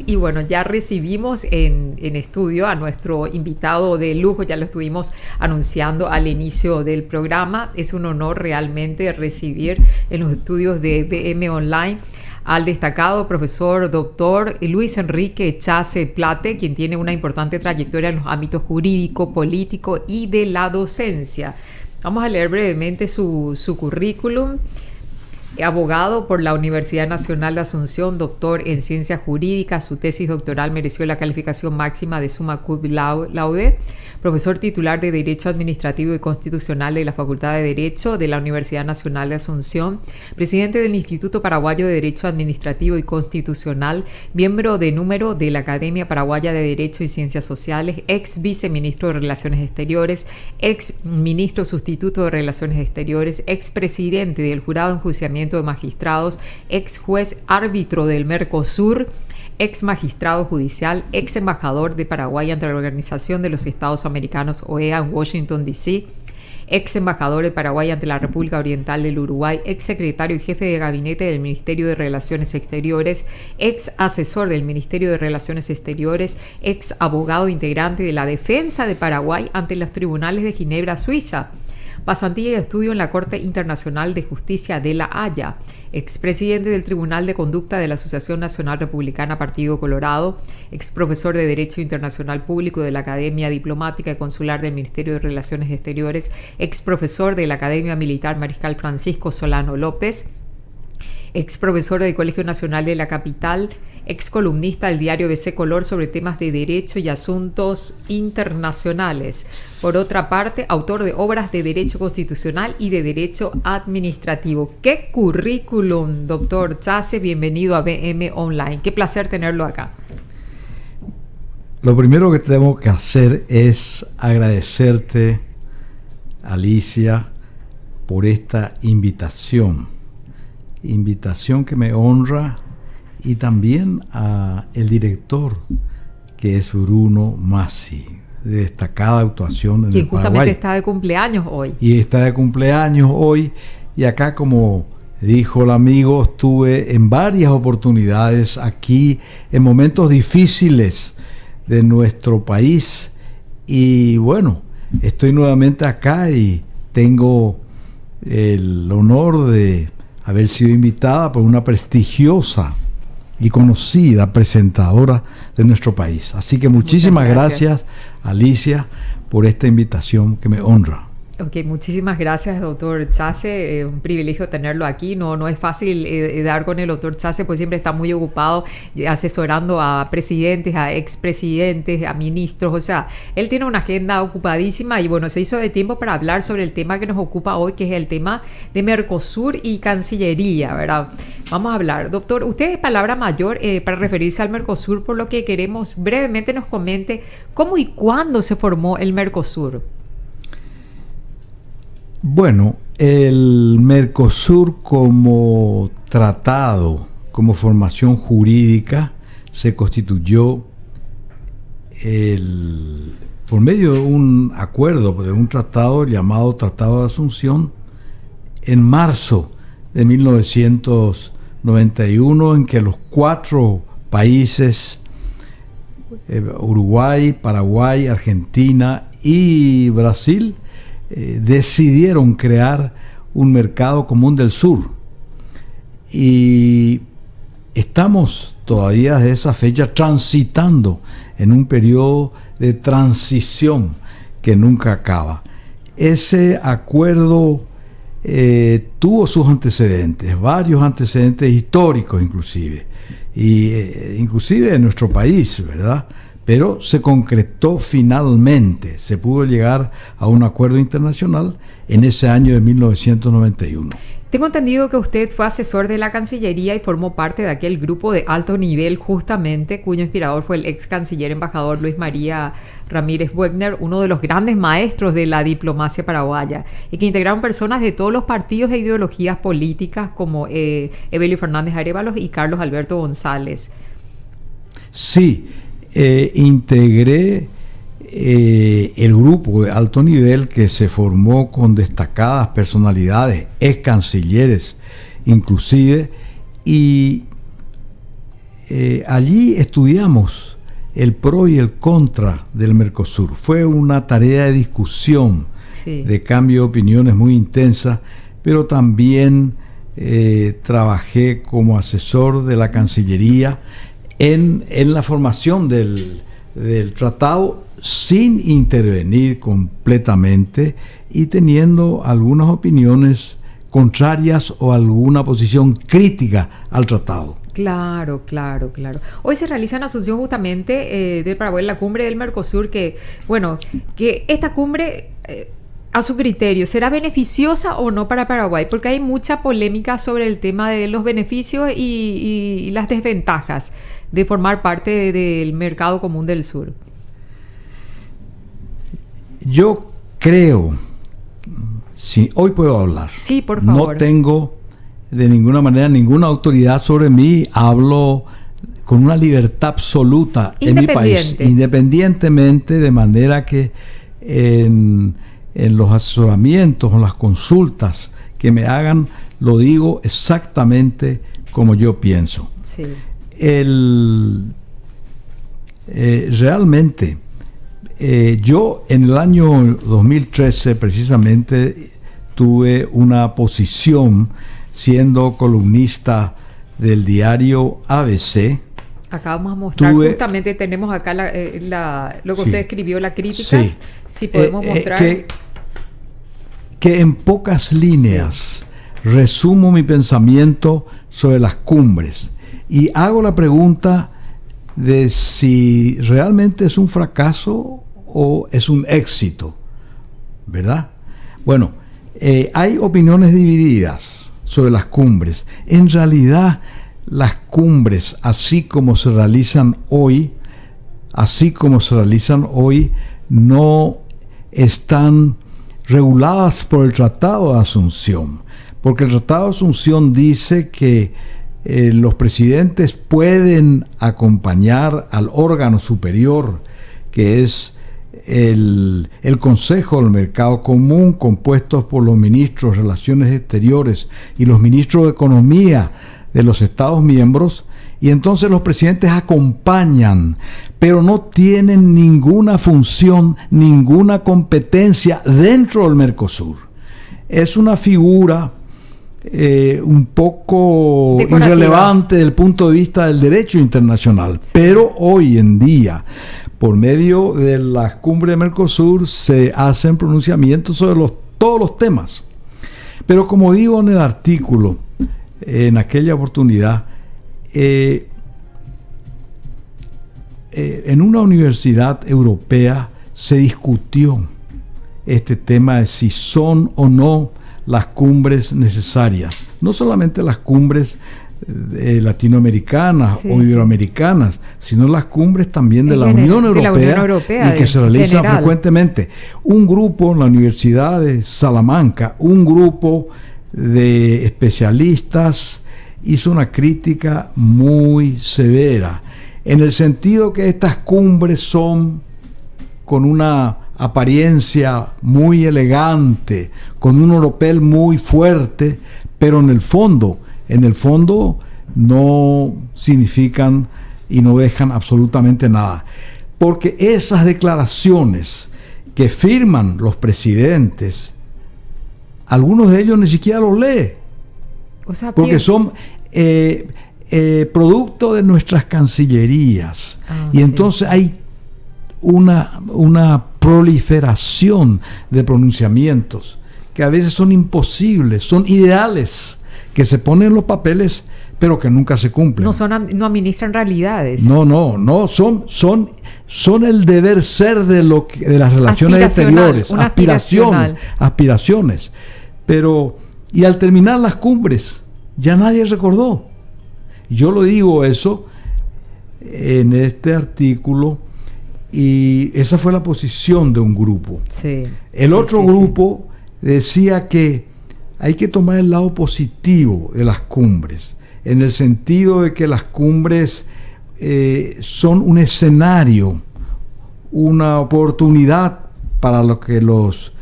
Y bueno, ya recibimos en estudio a nuestro invitado de lujo, ya lo estuvimos anunciando al inicio del programa. Es un honor realmente recibir en los estudios de BM Online al destacado profesor doctor Luis Enrique Chase Plate, quien tiene una importante trayectoria en los ámbitos jurídico, político y de la docencia. Vamos a leer brevemente su currículum. Abogado por la Universidad Nacional de Asunción, doctor en Ciencias Jurídicas, su tesis doctoral mereció la calificación máxima de summa cum laude, profesor titular de Derecho Administrativo y Constitucional de la Facultad de Derecho de la Universidad Nacional de Asunción, presidente del Instituto Paraguayo de Derecho Administrativo y Constitucional, miembro de número de la Academia Paraguaya de Derecho y Ciencias Sociales, ex viceministro de Relaciones Exteriores, ex ministro sustituto de Relaciones Exteriores, ex presidente del Jurado de Enjuiciamiento de Magistrados, ex juez árbitro del Mercosur, ex magistrado judicial, ex embajador de Paraguay ante la Organización de los Estados Americanos OEA en Washington, D.C., ex embajador de Paraguay ante la República Oriental del Uruguay, ex secretario y jefe de gabinete del Ministerio de Relaciones Exteriores, ex asesor del Ministerio de Relaciones Exteriores, ex abogado integrante de la defensa de Paraguay ante los tribunales de Ginebra, Suiza. Pasantía y estudio en la Corte Internacional de Justicia de La Haya, expresidente del Tribunal de Conducta de la Asociación Nacional Republicana Partido Colorado, exprofesor de Derecho Internacional Público de la Academia Diplomática y Consular del Ministerio de Relaciones Exteriores, exprofesor de la Academia Militar Mariscal Francisco Solano López, exprofesor del Colegio Nacional de la Capital, ex columnista del diario BC Color sobre temas de derecho y asuntos internacionales. Por otra parte, autor de obras de derecho constitucional y de derecho administrativo. ¡Qué currículum, doctor Chase! Bienvenido a BM Online. Qué placer tenerlo acá. Lo primero que tengo que hacer es agradecerte, Alicia, por esta invitación que me honra, y también a el director, que es Bruno Massi, de destacada actuación en el Paraguay. Quien justamente está de cumpleaños hoy. Y está de cumpleaños hoy, y acá, como dijo el amigo, estuve en varias oportunidades aquí, en momentos difíciles de nuestro país, y bueno, estoy nuevamente acá y tengo el honor de haber sido invitada por una prestigiosa y conocida presentadora de nuestro país. Así que muchísimas gracias, Alicia, por esta invitación que me honra. Ok, muchísimas gracias, doctor Chase. Un privilegio tenerlo aquí. No es fácil dar con el doctor Chase, pues siempre está muy ocupado asesorando a presidentes, a expresidentes, a ministros. O sea, él tiene una agenda ocupadísima y bueno, se hizo de tiempo para hablar sobre el tema que nos ocupa hoy, que es el tema de Mercosur y Cancillería, ¿verdad? Vamos a hablar. Doctor, usted es palabra mayor para referirse al Mercosur, por lo que queremos brevemente nos comente cómo y cuándo se formó el Mercosur. Bueno, el Mercosur como tratado, como formación jurídica, se constituyó por medio de un acuerdo, de un tratado llamado Tratado de Asunción, en marzo de 1991, en que los 4 países, Uruguay, Paraguay, Argentina y Brasil, decidieron crear un mercado común del sur, y estamos todavía desde esa fecha transitando en un periodo de transición que nunca acaba. Ese acuerdo tuvo sus antecedentes, varios antecedentes históricos inclusive en nuestro país, ¿verdad? Pero se concretó finalmente, se pudo llegar a un acuerdo internacional en ese año de 1991. Tengo entendido que usted fue asesor de la Cancillería y formó parte de aquel grupo de alto nivel justamente, cuyo inspirador fue el ex canciller embajador Luis María Ramírez Wegner, uno de los grandes maestros de la diplomacia paraguaya, y que integraron personas de todos los partidos e ideologías políticas como Evelio Fernández Arévalos y Carlos Alberto González. Sí, integré el grupo de alto nivel que se formó con destacadas personalidades, ex cancilleres inclusive, y allí estudiamos el pro y el contra del Mercosur. Fue una tarea de discusión, sí, de cambio de opiniones muy intensa, pero también trabajé como asesor de la Cancillería en la formación del tratado, sin intervenir completamente y teniendo algunas opiniones contrarias o alguna posición crítica al tratado. Claro. Hoy se realiza en Asunción justamente del Paraguay la cumbre del Mercosur, que esta cumbre, a su criterio, ¿será beneficiosa o no para Paraguay? Porque hay mucha polémica sobre el tema de los beneficios y las desventajas de formar parte del mercado común del sur. Yo creo, sí, hoy puedo hablar. Sí, por favor. No tengo de ninguna manera ninguna autoridad sobre mí, hablo con una libertad absoluta en mi país, independientemente, de manera que en los asesoramientos o las consultas que me hagan, lo digo exactamente como yo pienso. Sí. Realmente, yo en el año 2013 precisamente tuve una posición siendo columnista del diario ABC. Acá vamos a mostrar, justamente tenemos acá lo que usted escribió, la crítica. Sí. Si podemos mostrar. Que en pocas líneas resumo mi pensamiento sobre las cumbres y hago la pregunta de si realmente es un fracaso o es un éxito, ¿verdad? Bueno, hay opiniones divididas sobre las cumbres. En realidad, las cumbres, así como se realizan hoy, no están reguladas por el Tratado de Asunción, porque el Tratado de Asunción dice que los presidentes pueden acompañar al órgano superior, que es el Consejo del Mercado Común, compuestos por los ministros de Relaciones Exteriores y los ministros de Economía de los Estados miembros, y entonces los presidentes acompañan, pero no tienen ninguna función, ninguna competencia dentro del Mercosur. Es una figura un poco decorativa, irrelevante desde el punto de vista del derecho internacional, sí, pero hoy en día, por medio de las cumbres de Mercosur, se hacen pronunciamientos sobre todos los temas. Pero como digo en el artículo, en aquella oportunidad, en una universidad europea se discutió este tema de si son o no las cumbres necesarias, no solamente las cumbres latinoamericanas o iberoamericanas, sino las cumbres también de la Unión Europea y que se realizan frecuentemente. Un grupo en la Universidad de Salamanca, un grupo de especialistas hizo una crítica muy severa, en el sentido que estas cumbres son con una apariencia muy elegante, con un oropel muy fuerte, pero en el fondo no significan y no dejan absolutamente nada. Porque esas declaraciones que firman los presidentes, algunos de ellos ni siquiera los lee. O sea, porque son producto de nuestras cancillerías. Y entonces hay una proliferación de pronunciamientos que a veces son imposibles, son ideales, que se ponen en los papeles pero que nunca se cumplen. No administran realidades. No, son el deber ser de las relaciones exteriores, aspiraciones. Pero, y al terminar las cumbres, ya nadie recordó. Yo lo digo eso en este artículo, y esa fue la posición de un grupo. El otro grupo decía que hay que tomar el lado positivo de las cumbres, en el sentido de que las cumbres son un escenario, una oportunidad para lo que los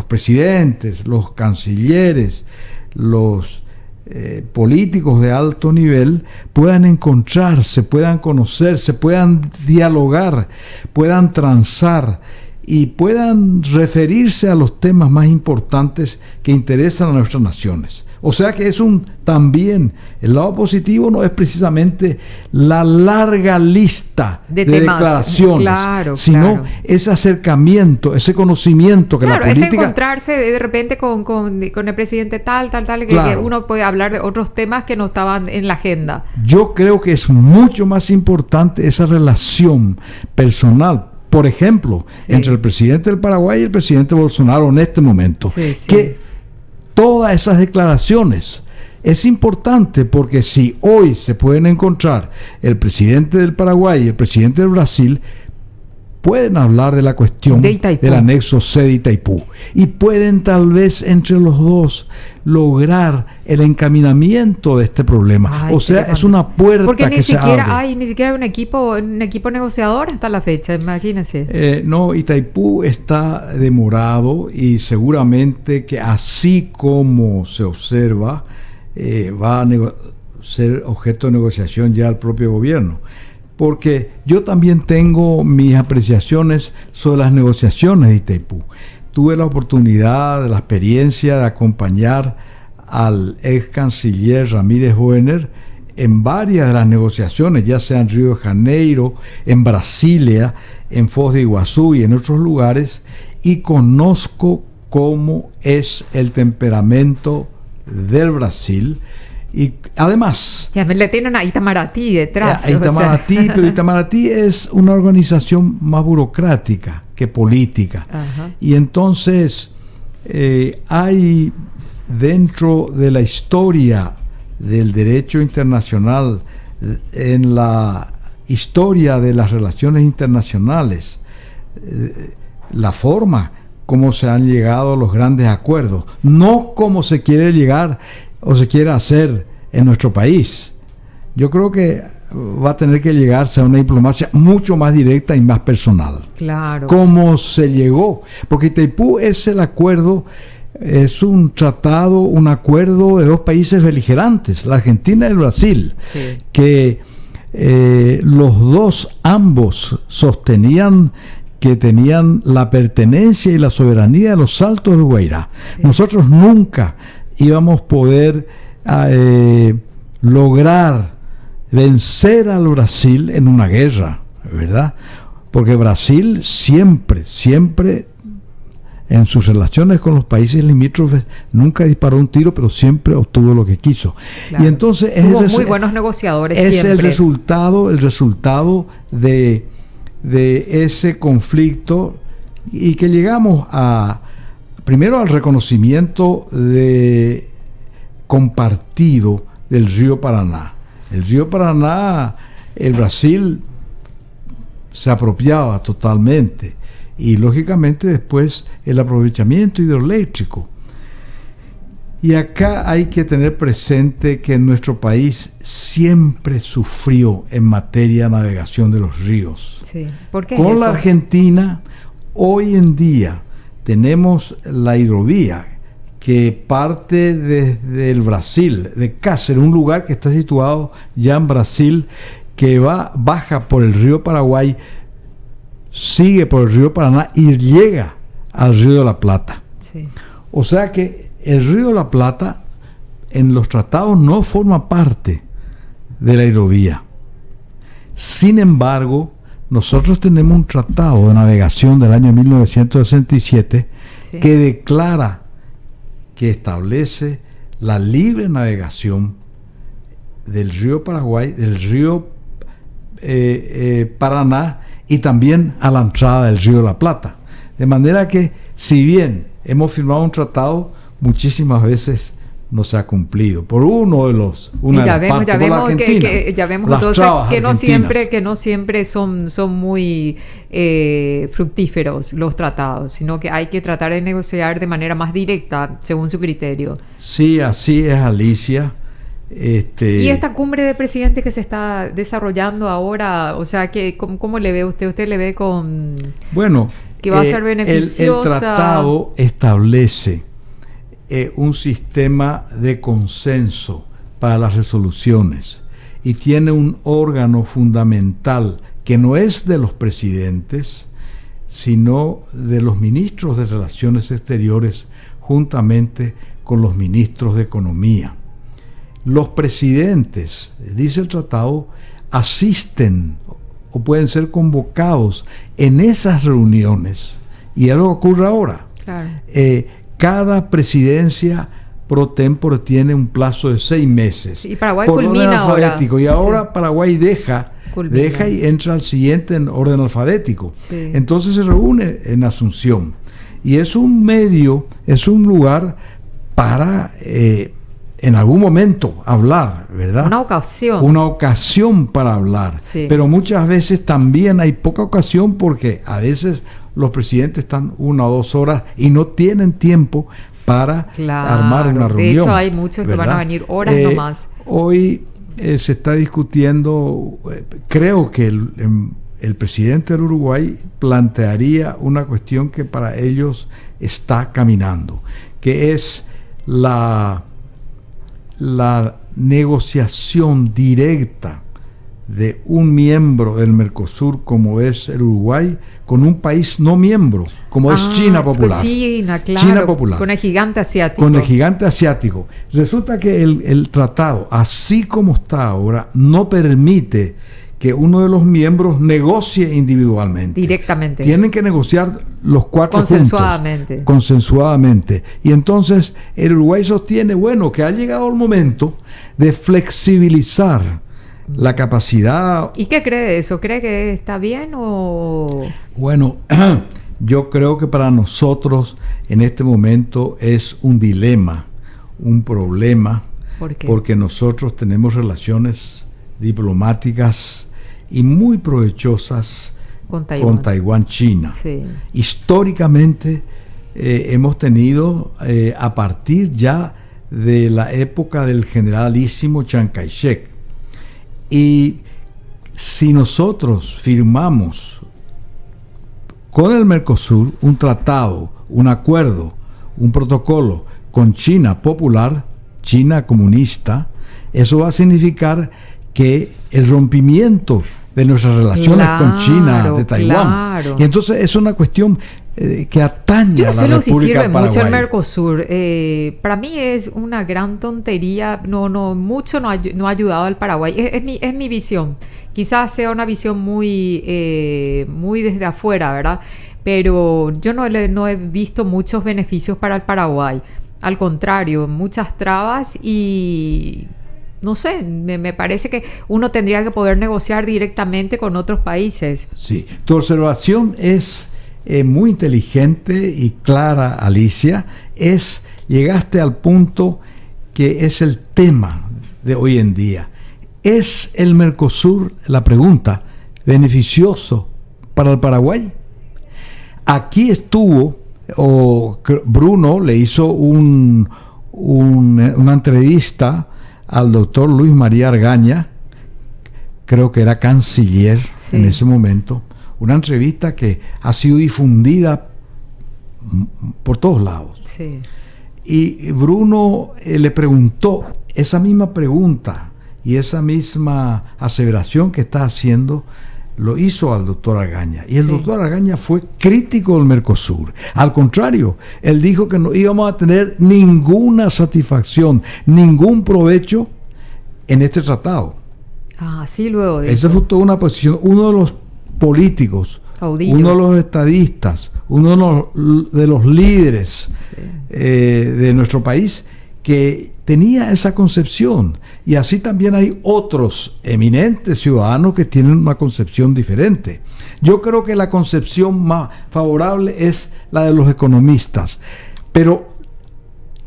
presidentes, los cancilleres, los políticos de alto nivel puedan encontrarse, puedan conocerse, puedan dialogar, puedan transar y puedan referirse a los temas más importantes que interesan a nuestras naciones. O sea que también el lado positivo no es precisamente la larga lista de declaraciones, sino ese acercamiento, ese conocimiento que la política... es encontrarse de repente con el presidente tal, que uno puede hablar de otros temas que no estaban en la agenda. Yo creo que es mucho más importante esa relación personal, por ejemplo, entre el presidente del Paraguay y el presidente Bolsonaro en este momento, que todas esas declaraciones es importante, porque si hoy se pueden encontrar el presidente del Paraguay y el presidente del Brasil, pueden hablar de la cuestión del anexo C de Itaipú y pueden tal vez entre los dos lograr el encaminamiento de este problema. Es una puerta porque que se abre. Ni siquiera hay un equipo negociador hasta la fecha, imagínense. No, Itaipú está demorado y seguramente que así como se observa va a ser objeto de negociación ya el propio gobierno. Porque yo también tengo mis apreciaciones sobre las negociaciones de Itaipú. Tuve la oportunidad, la experiencia de acompañar al ex canciller Ramírez Boehner en varias de las negociaciones, ya sea en Río de Janeiro, en Brasilia, en Foz de Iguazú y en otros lugares, y conozco cómo es el temperamento del Brasil. Y además... Ya le tienen a Itamaraty detrás. Pero Itamaraty es una organización más burocrática que política. Ajá. Y entonces hay dentro de la historia del derecho internacional, en la historia de las relaciones internacionales, la forma como se han llegado a los grandes acuerdos, no como se quiere llegar o se quiere hacer en nuestro país. Yo creo que va a tener que llegarse a una diplomacia mucho más directa y más personal. Claro. Como se llegó, porque Itaipú es el acuerdo, es un tratado, un acuerdo de dos países beligerantes, la Argentina y el Brasil, que ambos sostenían que tenían la pertenencia y la soberanía de los Altos del Guairá. Nosotros nunca íbamos a poder lograr vencer al Brasil en una guerra, ¿verdad? Porque Brasil siempre en sus relaciones con los países limítrofes nunca disparó un tiro, pero siempre obtuvo lo que quiso. Claro. Y entonces hubo muy buenos negociadores. Es siempre el resultado de ese conflicto, y que llegamos primero al reconocimiento compartido del río Paraná. El río Paraná, el Brasil se apropiaba totalmente, y lógicamente después el aprovechamiento hidroeléctrico. Y acá hay que tener presente que nuestro país siempre sufrió en materia de navegación de los ríos. ¿Por qué con la Argentina, hoy en día tenemos la hidrovía que parte desde el Brasil, de Cáceres, un lugar que está situado ya en Brasil, que baja por el río Paraguay, sigue por el río Paraná y llega al río de la Plata. O sea que el río de la Plata en los tratados no forma parte de la hidrovía. Sin embargo, nosotros tenemos un tratado de navegación del año 1967 que declara, que establece la libre navegación del río Paraguay, del río Paraná, y también a la entrada del río de la Plata. De manera que, si bien hemos firmado un tratado, muchísimas veces no se ha cumplido por ya vemos entonces que no siempre son muy fructíferos los tratados, sino que hay que tratar de negociar de manera más directa según su criterio. Sí, así es, Alicia. Y esta cumbre de presidentes que se está desarrollando ahora, o sea, ¿cómo le ve usted? ¿Usted le ve que va a ser beneficiosa? El tratado establece un sistema de consenso para las resoluciones y tiene un órgano fundamental que no es de los presidentes, sino de los ministros de Relaciones Exteriores juntamente con los ministros de Economía. Los presidentes, dice el tratado, asisten o pueden ser convocados en esas reuniones, y es lo que ocurre ahora. Claro. Cada presidencia pro tempore tiene un plazo de 6 meses. Y Paraguay por orden culmina alfabético. ahora. Y ahora Sí. Paraguay deja y entra al siguiente en orden alfabético. Sí. Entonces se reúne en Asunción. Y es un medio, es un lugar para en algún momento hablar, ¿verdad? Una ocasión. Una ocasión para hablar. Sí. Pero muchas veces también hay poca ocasión porque a veces los presidentes están 1 o 2 horas y no tienen tiempo para armar una reunión. De hecho, hay muchos que van a venir horas nomás. Hoy se está discutiendo, creo que el presidente del Uruguay plantearía una cuestión que para ellos está caminando, que es la negociación directa de un miembro del Mercosur como es el Uruguay con un país no miembro como es China Popular. China, claro, China Popular. Con el gigante asiático. Con el gigante asiático. Resulta que el tratado, así como está ahora, no permite que uno de los miembros negocie individualmente. Directamente. Tienen que negociar los 4 consensuadamente. Consensuadamente. Y entonces el Uruguay sostiene, bueno, que ha llegado el momento de flexibilizar la capacidad. ¿Y qué cree de eso? ¿Cree que está bien o...? Bueno, yo creo que para nosotros en este momento es un dilema, un problema. ¿Por qué? Porque nosotros tenemos relaciones diplomáticas y muy provechosas con Taiwán, China. Sí. Históricamente hemos tenido, a partir ya de la época del generalísimo Chiang Kai-shek, y si nosotros firmamos con el Mercosur un tratado, un acuerdo, un protocolo con China Popular, China comunista, eso va a significar que el rompimiento de nuestras relaciones con China, de Taiwán. Claro. Y entonces es una cuestión que atañe a la República si sirve Paraguay. mucho el Mercosur. Para mí es una gran tontería. Mucho no ha ayudado al Paraguay. Es mi visión. Quizás sea una visión muy desde afuera, ¿verdad? Pero yo no he visto muchos beneficios para el Paraguay. Al contrario, muchas trabas y... No sé, me parece que uno tendría que poder negociar directamente con otros países. Sí, tu observación es muy inteligente y clara, Alicia. Llegaste al punto que es el tema de hoy en día. ¿Es el Mercosur, la pregunta, beneficioso para el Paraguay? Aquí estuvo, Bruno le hizo una entrevista al doctor Luis María Argaña, creo que era canciller en ese momento, una entrevista que ha sido difundida por todos lados. Sí. Y Bruno le preguntó esa misma pregunta y esa misma aseveración que está haciendo, lo hizo al doctor Argaña. Y el doctor Argaña fue crítico del Mercosur. Al contrario, él dijo que no íbamos a tener ninguna satisfacción, ningún provecho en este tratado. Sí, luego de esa fue toda una posición. Uno de los políticos, caudillos, uno de los estadistas, uno de los líderes de nuestro país, que tenía esa concepción, y así también hay otros eminentes ciudadanos que tienen una concepción diferente. Yo creo que la concepción más favorable es la de los economistas, pero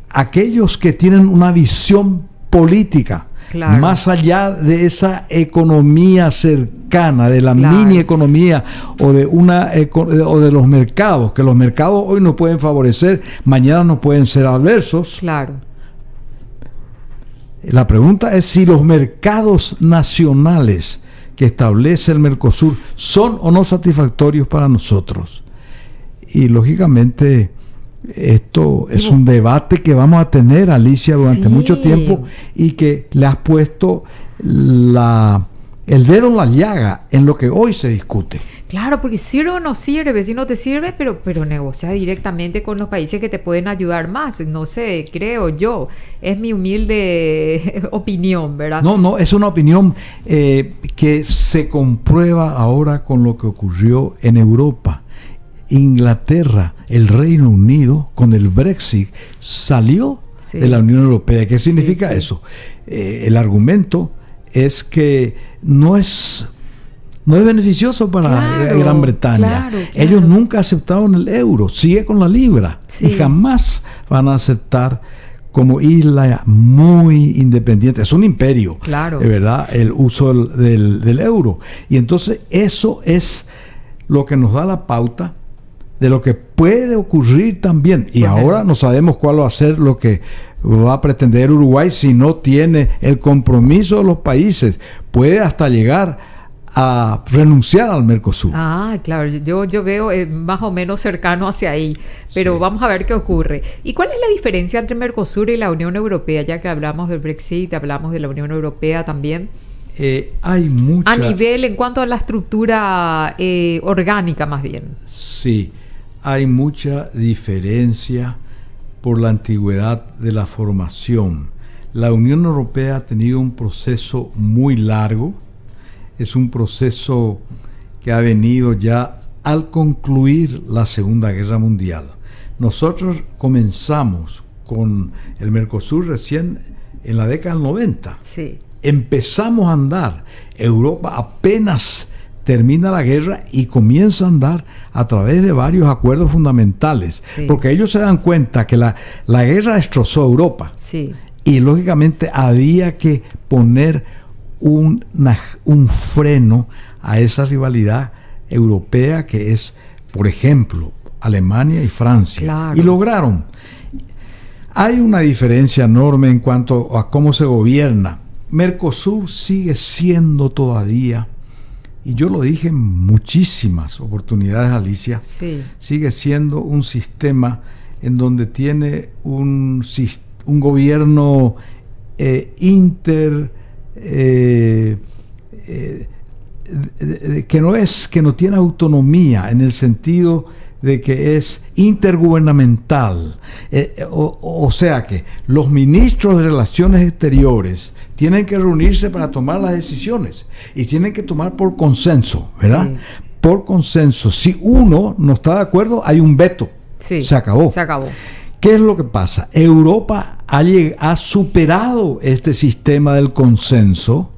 aquellos que tienen una visión política, más allá de esa economía cercana, de la mini economía o de los mercados, que los mercados hoy nos pueden favorecer, mañana nos pueden ser adversos. Claro. La pregunta es si los mercados nacionales que establece el Mercosur son o no satisfactorios para nosotros. Y lógicamente esto es un debate que vamos a tener, Alicia, durante mucho tiempo, y que le has puesto el dedo en la llaga en lo que hoy se discute. Claro, porque sirve o no sirve, si no te sirve, pero negocia directamente con los países que te pueden ayudar más. No sé, creo yo, es mi humilde opinión, ¿verdad? No, es una opinión que se comprueba ahora con lo que ocurrió en Europa. Inglaterra, el Reino Unido, con el Brexit, salió de la Unión Europea. ¿Qué significa eso? El argumento es que no es beneficioso para Gran Bretaña. Claro. Ellos nunca aceptaron el euro, sigue con la libra, y jamás van a aceptar como isla muy independiente. Es un imperio, de verdad, el uso del euro. Y entonces eso es lo que nos da la pauta de lo que puede ocurrir también. Y ahora no sabemos cuál va a ser lo que va a pretender Uruguay si no tiene el compromiso de los países. Puede hasta llegar a renunciar al Mercosur. Claro, yo veo más o menos cercano hacia ahí, pero vamos a ver qué ocurre. ¿Y cuál es la diferencia entre Mercosur y la Unión Europea? Ya que hablamos del Brexit, hablamos de la Unión Europea también. Hay mucha... A nivel, en cuanto a la estructura orgánica más bien. Sí, hay mucha diferencia por la antigüedad de la formación. La Unión Europea ha tenido un proceso muy largo. Es un proceso que ha venido ya al concluir la Segunda Guerra Mundial. Nosotros comenzamos con el Mercosur recién en la década del 90. Sí. Empezamos a andar. Europa apenas termina la guerra y comienza a andar a través de varios acuerdos fundamentales. Porque ellos se dan cuenta que la guerra destrozó Europa. Y lógicamente había que poner un freno a esa rivalidad europea que es, por ejemplo, Alemania y Francia. Y lograron. Hay una diferencia enorme en cuanto a cómo se gobierna. Mercosur sigue siendo todavía, y yo lo dije en muchísimas oportunidades, Alicia, sigue siendo un sistema en donde tiene un gobierno que no tiene autonomía en el sentido de que es intergubernamental, o sea que los ministros de Relaciones Exteriores tienen que reunirse para tomar las decisiones y tienen que tomar por consenso, ¿verdad? Por consenso. Si uno no está de acuerdo, hay un veto. Se acabó. ¿Qué es lo que pasa? Europa ha superado este sistema del consenso.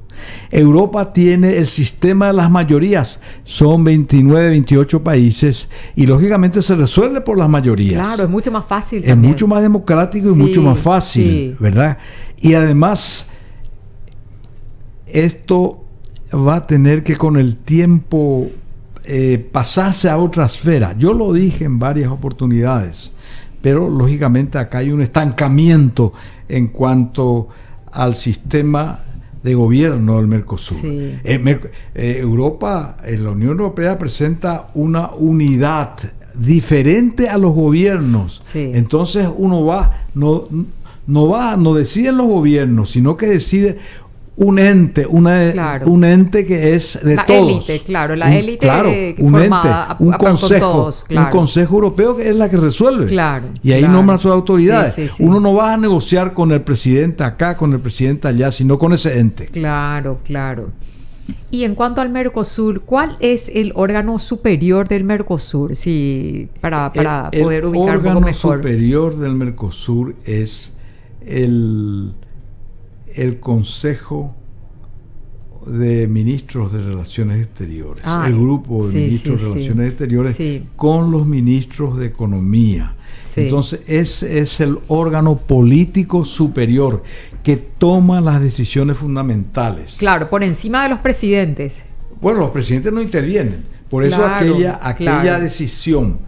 Europa tiene el sistema de las mayorías, son 29, 28 países y lógicamente se resuelve por las mayorías. Claro, es mucho más fácil también. Es mucho más democrático y mucho más fácil, ¿verdad? Y además, esto va a tener que con el tiempo pasarse a otra esfera. Yo lo dije en varias oportunidades, pero lógicamente acá hay un estancamiento en cuanto al sistema de gobierno del Mercosur. Europa, la Unión Europea presenta una unidad diferente a los gobiernos. Entonces uno no deciden los gobiernos, sino que decide un ente, un ente que es de la todos. Élite, la élite un ente, un consejo europeo que es la que resuelve. Y ahí nombran sus autoridades. Uno no va a negociar con el presidente acá, con el presidente allá, sino con ese ente. Claro. Y en cuanto al Mercosur, ¿cuál es el órgano superior del Mercosur? Para poder ubicar un poco mejor. El órgano superior del Mercosur es el Consejo de Ministros de Relaciones Exteriores, el grupo de ministros de Relaciones Exteriores con los ministros de Economía. Entonces, ese es el órgano político superior que toma las decisiones fundamentales. Claro, por encima de los presidentes. Bueno, los presidentes no intervienen. Por eso aquella decisión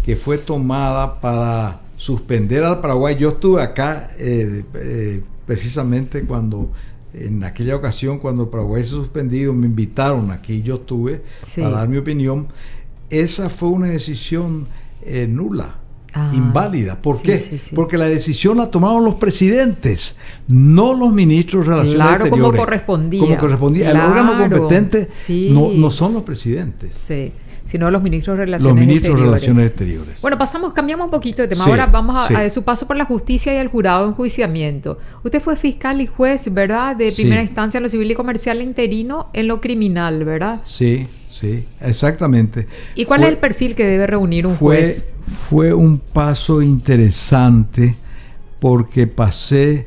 que fue tomada para suspender al Paraguay, yo estuve acá precisamente en aquella ocasión, cuando el Paraguay se suspendido, me invitaron aquí, yo estuve a dar mi opinión. Esa fue una decisión nula. inválida. ¿Por sí, qué? Sí, sí. Porque la decisión la tomaron los presidentes, no los ministros de Relaciones Exteriores. Como correspondía. Como correspondía. Claro, el órgano competente sí. no son los presidentes. Sí, sino los ministros de Relaciones Exteriores. Bueno, cambiamos un poquito de tema. Sí, Ahora vamos sí. a su paso por la justicia y el jurado de enjuiciamiento. Usted fue fiscal y juez, ¿verdad? De primera instancia en lo civil y comercial, interino en lo criminal, ¿verdad? Sí, sí, exactamente. ¿Y cuál es el perfil que debe reunir un juez? Fue un paso interesante porque pasé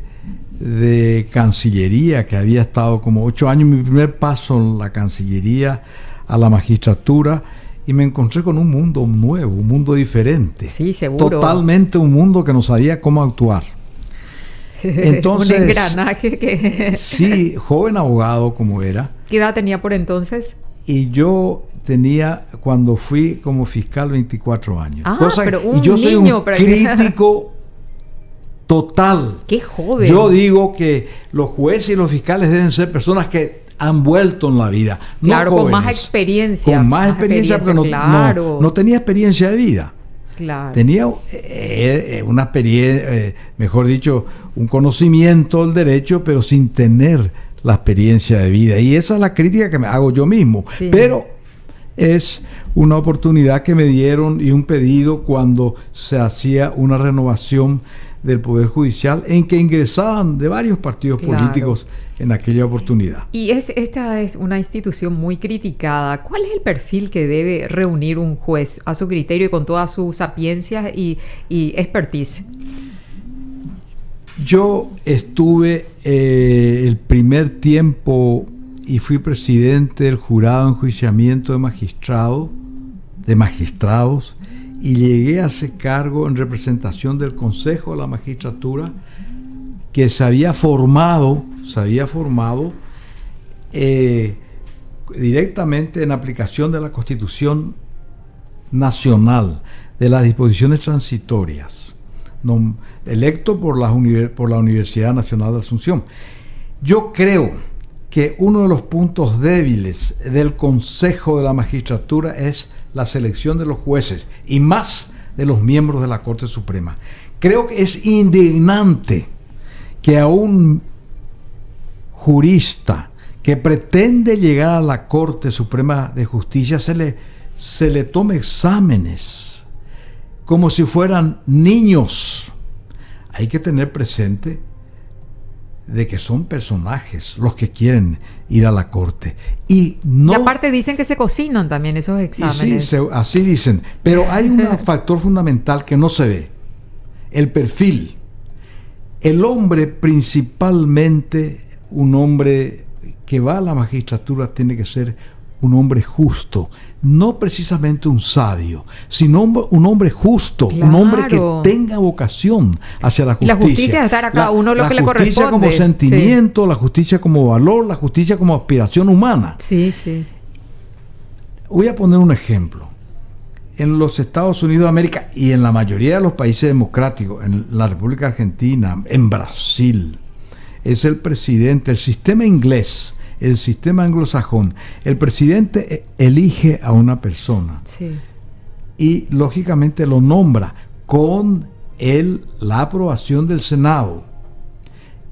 de Cancillería, que había estado como 8 años, mi primer paso en la Cancillería, a la magistratura, y me encontré con un mundo nuevo, un mundo diferente. Sí, seguro. Totalmente un mundo que no sabía cómo actuar. Entonces, un engranaje que... Sí, joven abogado como era. ¿Qué edad tenía por entonces? Y yo tenía, cuando fui como fiscal, 24 años. Pero un y yo soy niño, un crítico total. ¡Qué joven! Yo digo que los jueces y los fiscales deben ser personas que han vuelto en la vida. Claro, no jóvenes, con más experiencia. Con más experiencia, pero no tenía experiencia de vida. Claro. Tenía una experiencia, mejor dicho, un conocimiento del derecho, pero sin tener la experiencia de vida. Y esa es la crítica que me hago yo mismo. Sí. Pero es una oportunidad que me dieron y un pedido cuando se hacía una renovación del Poder Judicial en que ingresaban de varios partidos políticos en aquella oportunidad. Y esta es una institución muy criticada. ¿Cuál es el perfil que debe reunir un juez a su criterio y con toda su sapiencia y expertise? Yo estuve el primer tiempo y fui presidente del jurado de enjuiciamiento de magistrados, y llegué a ese cargo en representación del Consejo de la Magistratura, que se había formado directamente en aplicación de la Constitución Nacional, de las disposiciones transitorias, electo por la Universidad Nacional de Asunción. Yo creo que uno de los puntos débiles del Consejo de la Magistratura es la selección de los jueces y más de los miembros de la Corte Suprema. Creo que es indignante que a un jurista que pretende llegar a la Corte Suprema de Justicia se le tome exámenes como si fueran niños. Hay que tener presente de que son personajes los que quieren ir a la corte. Y aparte dicen que se cocinan también esos exámenes. Sí, así dicen. Pero hay un factor fundamental que no se ve. El perfil. El hombre, principalmente un hombre que va a la magistratura, tiene que ser un hombre justo. No precisamente un sabio, sino un hombre justo, un hombre que tenga vocación hacia la justicia. Y la justicia es dar a cada uno lo que le corresponde. La justicia como sentimiento, la justicia como valor, la justicia como aspiración humana. Sí, sí. Voy a poner un ejemplo. En los Estados Unidos de América y en la mayoría de los países democráticos, en la República Argentina, en Brasil, es el presidente, el sistema inglés, el sistema anglosajón, el presidente elige a una persona y lógicamente lo nombra con la aprobación del Senado.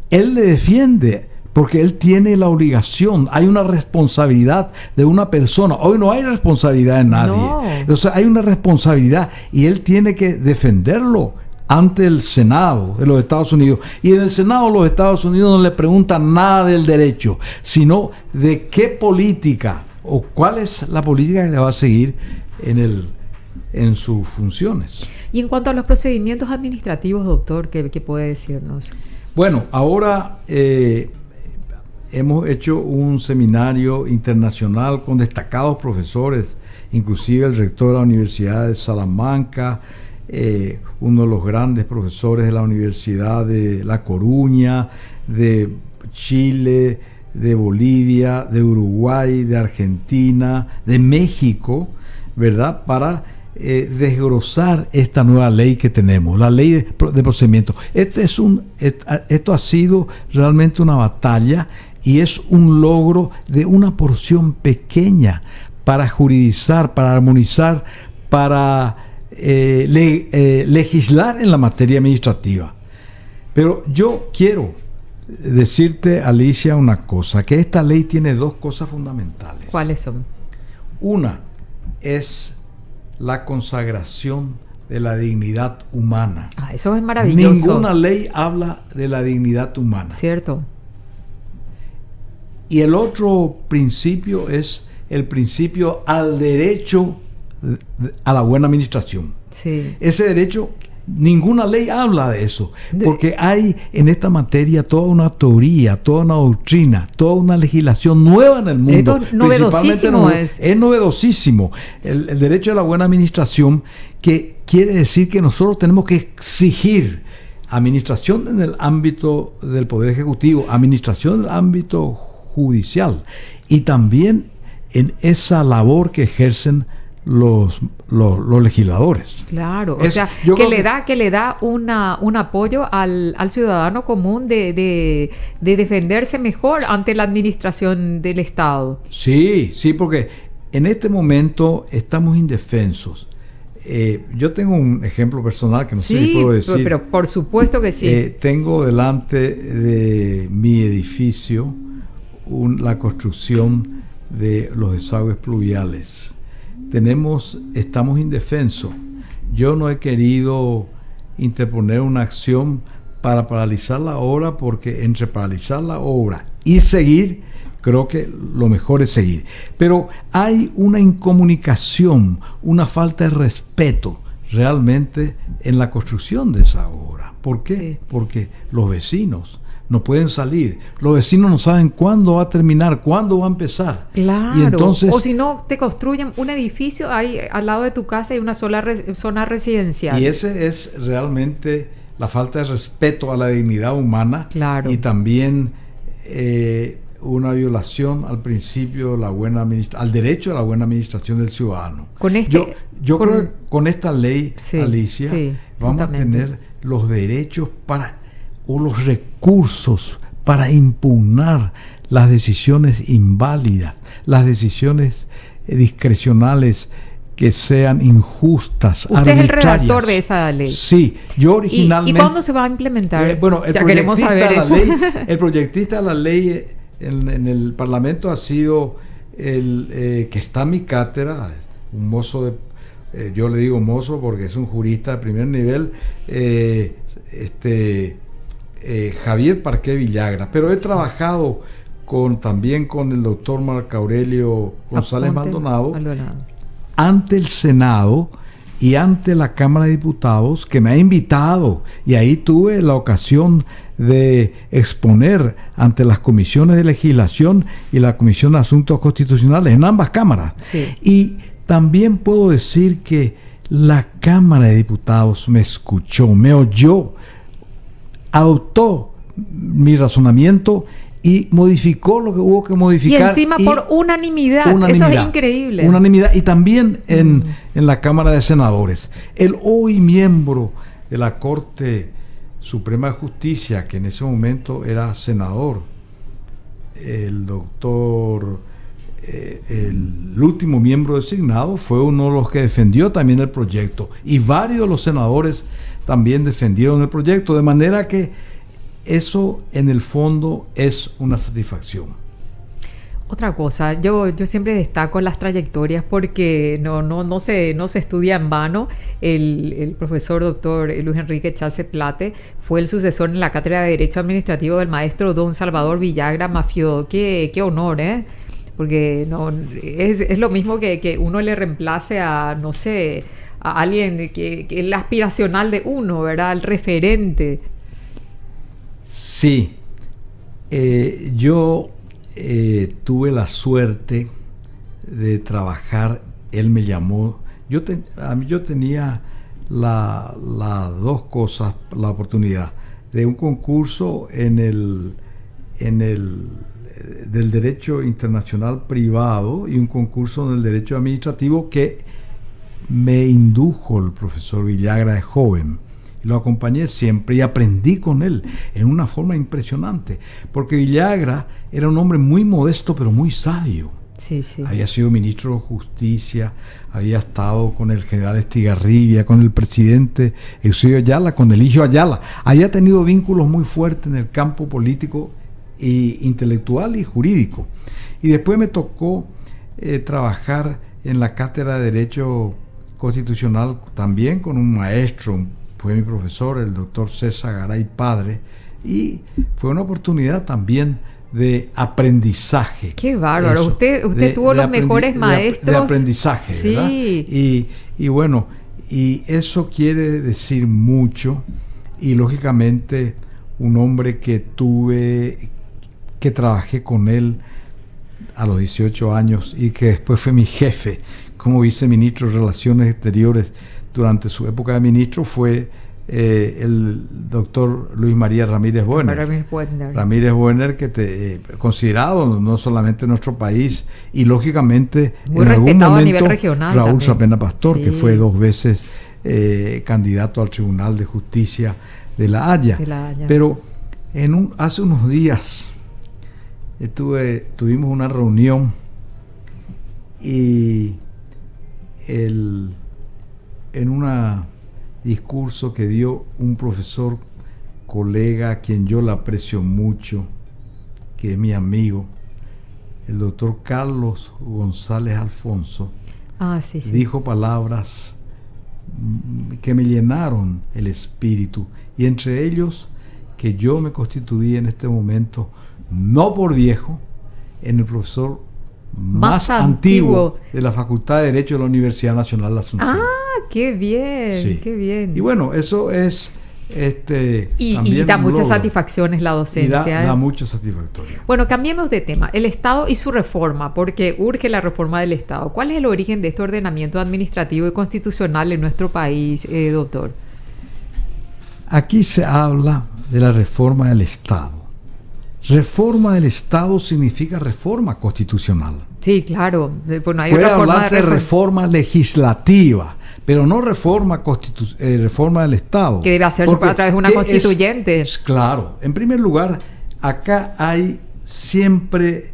Él le defiende porque él tiene la obligación, hay una responsabilidad de una persona. Hoy no hay responsabilidad de nadie. No. Entonces hay una responsabilidad y él tiene que defenderlo ante el Senado de los Estados Unidos. Y en el Senado de los Estados Unidos no le preguntan nada del derecho, sino de qué política o cuál es la política que va a seguir en sus funciones. Y en cuanto a los procedimientos administrativos, doctor, ¿qué puede decirnos? Bueno, ahora hemos hecho un seminario internacional con destacados profesores, inclusive el rector de la Universidad de Salamanca, uno de los grandes profesores de la Universidad de La Coruña, de Chile, de Bolivia, de Uruguay, de Argentina, de México, ¿verdad? Para desglosar esta nueva ley que tenemos, la ley de procedimiento. Esto ha sido realmente una batalla y es un logro de una porción pequeña para juridizar, para armonizar, para legislar en la materia administrativa. Pero yo quiero decirte, Alicia, una cosa, que esta ley tiene dos cosas fundamentales. ¿Cuáles son? Una es la consagración de la dignidad humana. Eso es maravilloso. Ninguna ley habla de la dignidad humana. Cierto. Y el otro principio es el principio al derecho a la buena administración. Sí. Ese derecho, ninguna ley habla de eso, porque hay en esta materia toda una teoría, toda una doctrina, toda una legislación nueva en el mundo. Esto novedosísimo es novedosísimo. El derecho a la buena administración, que quiere decir que nosotros tenemos que exigir administración en el ámbito del Poder Ejecutivo, administración en el ámbito judicial, y también en esa labor que ejercen los legisladores. Claro, o sea, que le da un apoyo al ciudadano común de defenderse mejor ante la administración del Estado. Sí, porque en este momento estamos indefensos. Yo tengo un ejemplo personal que no sé si puedo decir. Pero por supuesto que sí. Tengo delante de mi edificio la construcción de los desagües pluviales. Estamos indefensos. Yo no he querido interponer una acción para paralizar la obra, porque entre paralizar la obra y seguir, creo que lo mejor es seguir. Pero hay una incomunicación, una falta de respeto realmente en la construcción de esa obra. ¿Por qué? Sí. Porque los vecinos no pueden salir. Los vecinos no saben cuándo va a terminar, cuándo va a empezar. Claro. Y entonces, o si no, te construyen un edificio, ahí al lado de tu casa hay una sola zona residencial. Y ese es realmente la falta de respeto a la dignidad humana. Claro. Y también una violación al principio de la buena al derecho a la buena administración del ciudadano. Yo creo que con esta ley, sí, Alicia, sí, vamos a tener los derechos o los recursos para impugnar las decisiones inválidas, las decisiones discrecionales que sean injustas, Usted arbitrarias. Es el redactor de esa ley. Sí, yo originalmente... ¿Y cuándo se va a implementar? Ya queremos saber eso. El proyectista de la ley en el Parlamento ha sido el que está en mi cátedra, un mozo de... yo le digo mozo porque es un jurista de primer nivel, Javier Parqué Villagra, pero he trabajado también con el doctor Marco Aurelio González Maldonado ante el Senado y ante la Cámara de Diputados, que me ha invitado, y ahí tuve la ocasión de exponer ante las comisiones de legislación y la Comisión de Asuntos Constitucionales en ambas cámaras. Sí. Y también puedo decir que la Cámara de Diputados me escuchó, me oyó, adoptó mi razonamiento y modificó lo que hubo que modificar. Y encima por unanimidad. Eso es increíble. Unanimidad. Y también en la Cámara de Senadores. El hoy miembro de la Corte Suprema de Justicia, que en ese momento era senador, el doctor, el último miembro designado, fue uno de los que defendió también el proyecto. Y varios de los senadores también defendieron el proyecto, de manera que eso en el fondo es una satisfacción. Otra cosa, yo siempre destaco las trayectorias porque no se estudia en vano. El profesor doctor Luis Enrique Chase Plate fue el sucesor en la cátedra de Derecho Administrativo del maestro don Salvador Villagra Mafio. Qué honor, porque es lo mismo que uno le reemplace a, no sé, a alguien que el aspiracional de uno, ¿verdad? El referente. Sí, yo tuve la suerte de trabajar. Él me llamó. Yo tenía las dos cosas, la oportunidad de un concurso del derecho internacional privado y un concurso en el derecho administrativo que me indujo el profesor Villagra de joven. Lo acompañé siempre y aprendí con él en una forma impresionante, porque Villagra era un hombre muy modesto pero muy sabio. Sí, sí. Había sido ministro de Justicia, había estado con el general Estigarribia, con el presidente Eusebio Ayala, con Eligio Ayala. Había tenido vínculos muy fuertes en el campo político e intelectual y jurídico. Y después me tocó trabajar en la cátedra de Derecho Constitucional también con un maestro, fue mi profesor, el doctor César Garay Padre, y fue una oportunidad también de aprendizaje. ¡Qué bárbaro! Usted tuvo los mejores maestros. De aprendizaje, sí. ¿verdad? Y bueno, y eso quiere decir mucho, y lógicamente un hombre que trabajé con él a los 18 años y que después fue mi jefe como viceministro de Relaciones Exteriores durante su época de ministro, fue el doctor Luis María Ramírez Buener. Ramírez Buener, que considerado no solamente en nuestro país, y lógicamente muy en algún momento a nivel regional Raúl también. Sapena Pastor, Sí. que fue 2 veces candidato al Tribunal de Justicia de La Haya. Pero hace unos días tuvimos una reunión y en un discurso que dio un profesor, colega, a quien yo le aprecio mucho, que es mi amigo, el doctor Carlos González Alfonso, sí. dijo palabras que me llenaron el espíritu, y entre ellos que yo me constituí en este momento, no por viejo, en el profesor más antiguo de la Facultad de Derecho de la Universidad Nacional de Asunción. ¡Qué bien! Sí. ¡Qué bien! Y bueno, eso es y da muchas satisfacciones la docencia. Da mucho satisfactorio. Bueno, cambiemos de tema. El Estado y su reforma, porque urge la reforma del Estado. ¿Cuál es el origen de este ordenamiento administrativo y constitucional en nuestro país, doctor? Aquí se habla de la reforma del Estado. Reforma del Estado significa reforma constitucional. Sí, claro. Bueno, hay puede hablarse de reforma legislativa, pero no reforma del Estado. Que debe hacerse a través de una constituyente. Claro. En primer lugar, acá hay siempre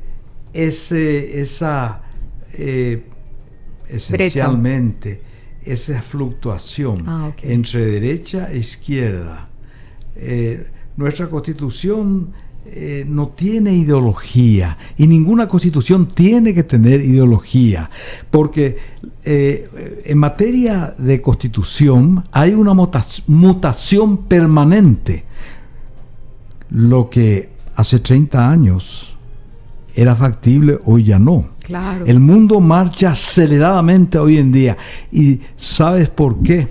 esencialmente esa fluctuación entre derecha e izquierda. Nuestra Constitución no tiene ideología, y ninguna constitución tiene que tener ideología, porque en materia de constitución hay una mutación permanente. Lo que hace 30 años era factible, hoy ya no. Claro. El mundo marcha aceleradamente hoy en día, y ¿sabes por qué?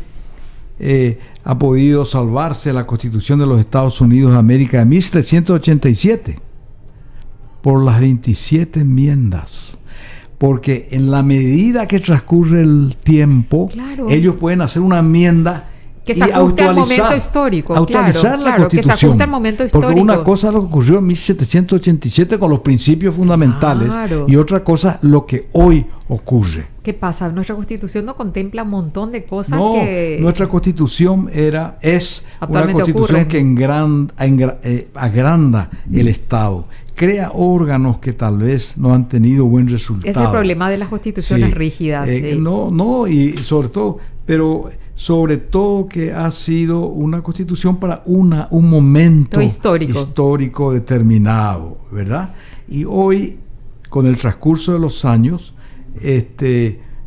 Ha podido salvarse la Constitución de los Estados Unidos de América de 1787 por las 27 enmiendas, porque en la medida que transcurre el tiempo, ellos pueden hacer una enmienda que se ajuste al momento histórico, actualizar la Constitución, que se ajuste al momento histórico. Porque una cosa es lo que ocurrió en 1787 con los principios fundamentales, y otra cosa lo que hoy ocurre. ¿Qué pasa? Nuestra Constitución no contempla un montón de cosas nuestra Constitución es una Constitución que agranda el Estado, crea órganos que tal vez no han tenido buen resultado. Es el problema de las constituciones rígidas. Y sobre todo que ha sido una constitución para un momento histórico determinado, ¿verdad? Y hoy, con el transcurso de los años,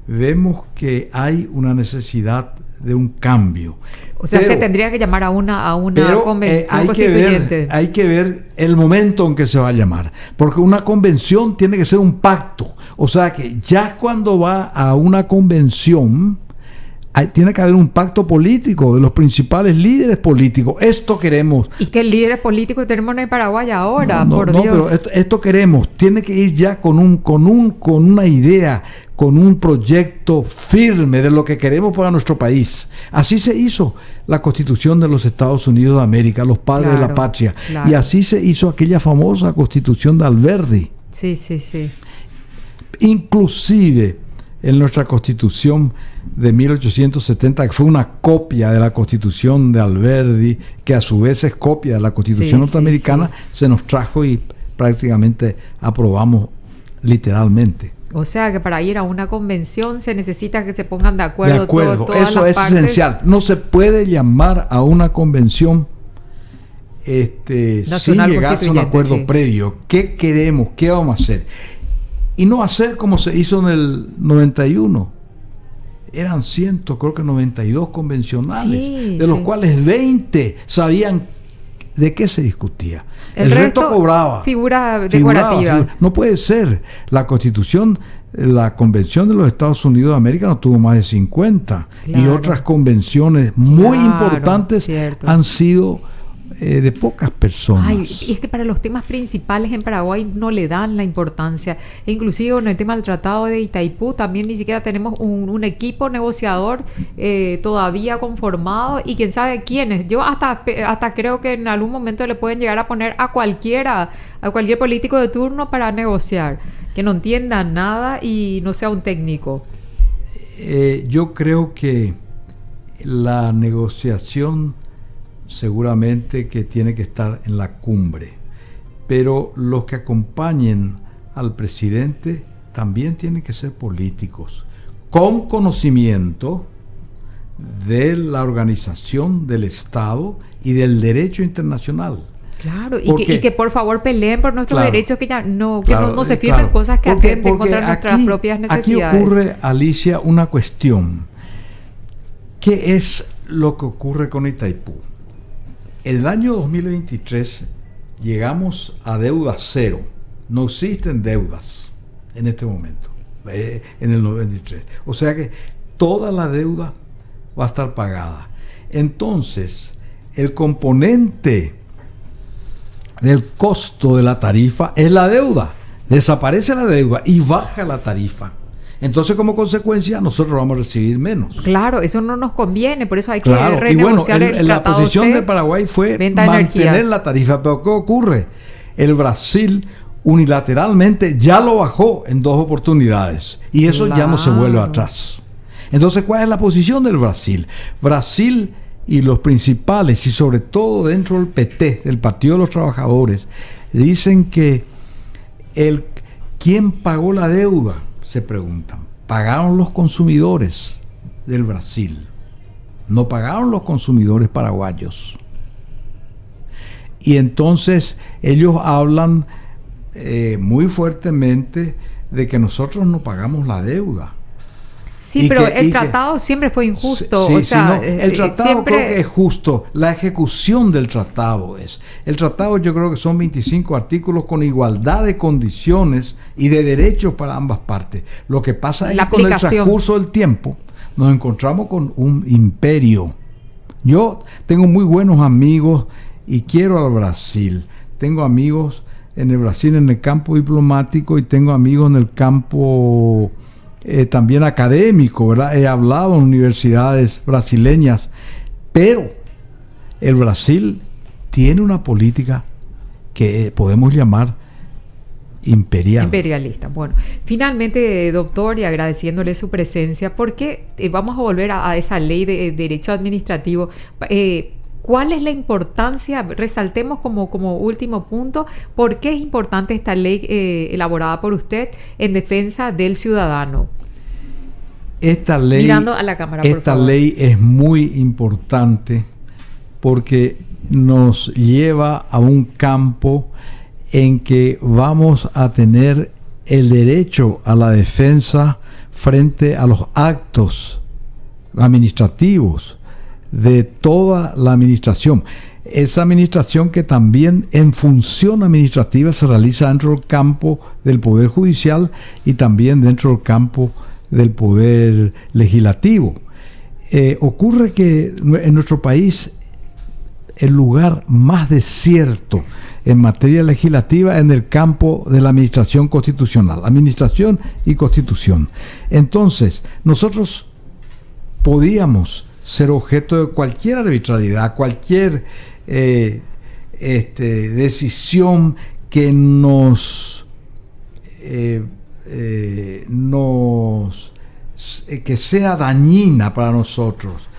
vemos que hay una necesidad de un cambio. O sea, se tendría que llamar a una convención constituyente. Hay que ver el momento en que se va a llamar, porque una convención tiene que ser un pacto. O sea que ya cuando va a una convención, tiene que haber un pacto político de los principales líderes políticos. Esto queremos. ¿Y qué líderes políticos tenemos en el Paraguay ahora? Por Dios. Pero esto queremos. Tiene que ir ya con una idea, con un proyecto firme de lo que queremos para nuestro país. Así se hizo la Constitución de los Estados Unidos de América, los padres de la patria. Y así se hizo aquella famosa Constitución de Alberdi. Sí. Inclusive en nuestra Constitución de 1870, que fue una copia de la Constitución de Alberdi, que a su vez es copia de la Constitución norteamericana, se nos trajo y prácticamente aprobamos literalmente. O sea que para ir a una convención se necesita que se pongan de acuerdo. Todas eso las es partes. esencial. No se puede llamar a una convención sin llegar a un acuerdo previo. ¿Qué queremos? ¿Qué vamos a hacer? Y no hacer como se hizo en el 91. Eran creo que 92 convencionales, de los cuales 20 sabían de qué se discutía. El resto cobraba. Figura decorativa. No puede ser. La Constitución, la Convención de los Estados Unidos de América no tuvo más de 50. Claro. Y otras convenciones muy importantes han sido de pocas personas. Ay, y es que para los temas principales en Paraguay no le dan la importancia. E inclusive en el tema del Tratado de Itaipú también ni siquiera tenemos un equipo negociador todavía conformado, y quién sabe quiénes. Yo hasta creo que en algún momento le pueden llegar a poner a cualquier político de turno para negociar, que no entienda nada y no sea un técnico. Yo creo que la negociación seguramente que tiene que estar en la cumbre, pero los que acompañen al presidente también tienen que ser políticos con conocimiento de la organización del Estado y del derecho internacional. Claro, y que por favor peleen por nuestros derechos, que ya no se firmen cosas que atenten contra nuestras propias necesidades. Aquí ocurre, Alicia, una cuestión. ¿Qué es lo que ocurre con Itaipú? En el año 2023 llegamos a deuda cero. No existen deudas en este momento, en el 93. O sea que toda la deuda va a estar pagada. Entonces, el componente del costo de la tarifa es la deuda. Desaparece la deuda y baja la tarifa. Entonces, como consecuencia, nosotros vamos a recibir menos. Claro, eso no nos conviene, por eso hay que renegociar el tratado. La posición de Paraguay fue mantener la tarifa. Pero ¿qué ocurre? El Brasil unilateralmente ya lo bajó en 2 oportunidades y eso ya no se vuelve atrás. Entonces, ¿cuál es la posición del Brasil? Brasil y los principales, y sobre todo dentro del PT, del Partido de los Trabajadores, dicen que ¿quién pagó la deuda? Se preguntan. Pagaron los consumidores del Brasil, no pagaron los consumidores paraguayos. Y entonces ellos hablan muy fuertemente de que nosotros no pagamos la deuda. Sí, pero el tratado siempre fue injusto. El tratado creo que es justo. La ejecución del tratado es. El tratado yo creo que son 25 artículos con igualdad de condiciones y de derechos para ambas partes. Lo que pasa es que con el transcurso del tiempo nos encontramos con un imperio. Yo tengo muy buenos amigos y quiero al Brasil. Tengo amigos en el Brasil en el campo diplomático y tengo amigos en el campo también académico, ¿verdad? He hablado en universidades brasileñas, pero el Brasil tiene una política que podemos llamar imperialista. Bueno, finalmente, doctor, y agradeciéndole su presencia, porque vamos a volver a esa ley de derecho administrativo. ¿Cuál es la importancia? Resaltemos como último punto, ¿por qué es importante esta ley elaborada por usted en defensa del ciudadano? Esta ley, mirando a la cámara, por favor. Ley es muy importante porque nos lleva a un campo en que vamos a tener el derecho a la defensa frente a los actos administrativos de toda la administración. Esa administración que también en función administrativa se realiza dentro del campo del Poder Judicial y también dentro del campo del Poder Legislativo. Ocurre que en nuestro país el lugar más desierto en materia legislativa en el campo de la administración constitucional, administración y constitución. Entonces, nosotros podíamos ser objeto de cualquier arbitrariedad, cualquier decisión que que sea dañina para nosotros,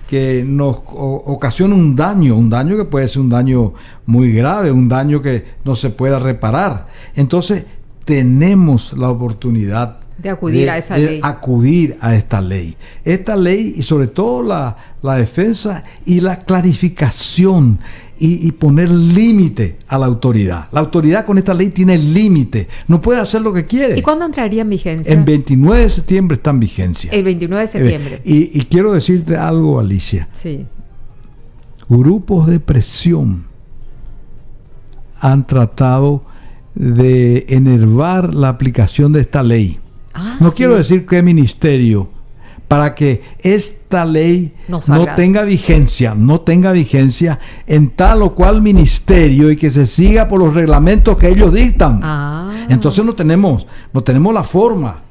que nos ocasione un daño que puede ser un daño muy grave, un daño que no se pueda reparar. Entonces, tenemos la oportunidad de acudir a esa ley. Acudir a esta ley. Esta ley y sobre todo la defensa y la clarificación y poner límite a la autoridad. La autoridad con esta ley tiene límite. No puede hacer lo que quiere. ¿Y cuándo entraría en vigencia? El 29 de septiembre está en vigencia. El 29 de septiembre. Y quiero decirte algo, Alicia. Sí. Grupos de presión han tratado de enervar la aplicación de esta ley. No quiero decir qué ministerio, para que esta ley no tenga vigencia en tal o cual ministerio y que se siga por los reglamentos que ellos dictan. Entonces no tenemos la forma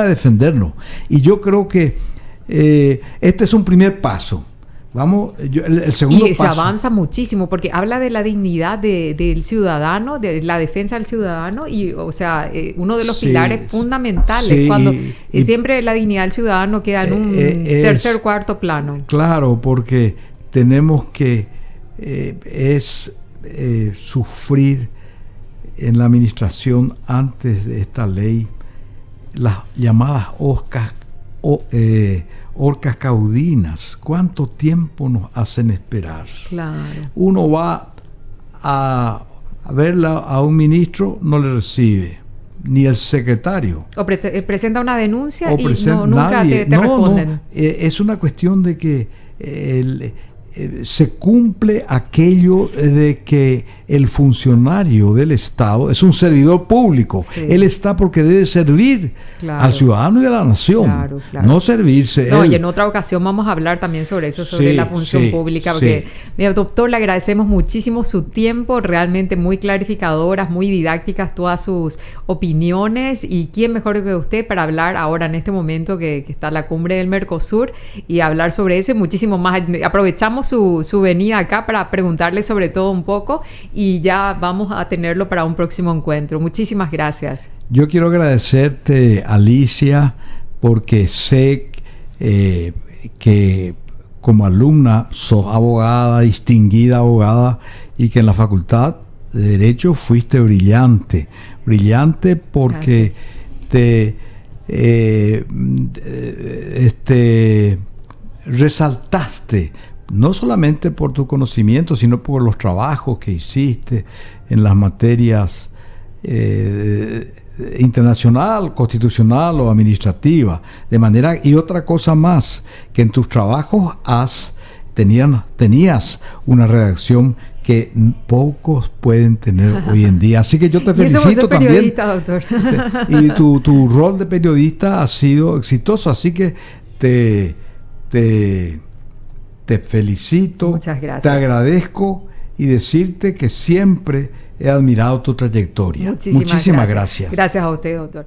de defendernos. Y yo creo que este es un primer paso. El segundo paso. Y se avanza muchísimo porque habla de la dignidad del ciudadano, de la defensa del ciudadano y, o sea, uno de los pilares fundamentales cuando siempre la dignidad del ciudadano queda en un tercer o cuarto plano. Claro, porque tenemos que sufrir en la administración antes de esta ley las llamadas orcas caudinas. ¿Cuánto tiempo nos hacen esperar? Claro. Uno va a verla a un ministro, no le recibe, ni el secretario. O presenta una denuncia y nunca te responden. No. Es una cuestión de que se cumple aquello de que el funcionario del Estado es un servidor público. Sí. Él está porque debe servir al ciudadano y a la nación, no servirse. Y en otra ocasión vamos a hablar también sobre eso, sobre la función pública, porque, mira, doctor, le agradecemos muchísimo su tiempo, realmente muy clarificadoras, muy didácticas todas sus opiniones, y quién mejor que usted para hablar ahora en este momento que está la cumbre del Mercosur y hablar sobre eso y muchísimo más. Aprovechamos su venida acá para preguntarle sobre todo un poco y ya vamos a tenerlo para un próximo encuentro. Muchísimas gracias. Yo quiero agradecerte, Alicia, porque sé que como alumna sos abogada, distinguida abogada, y que en la Facultad de Derecho fuiste brillante porque te resaltaste no solamente por tu conocimiento, sino por los trabajos que hiciste en las materias internacional, constitucional o administrativa, de manera, y otra cosa más, que en tus trabajos tenías una redacción que pocos pueden tener hoy en día. Así que yo te felicito también. Doctor. Y tu rol de periodista ha sido exitoso, así que te felicito, muchas gracias. Te agradezco y decirte que siempre he admirado tu trayectoria. Muchísimas gracias. Gracias a usted, doctor.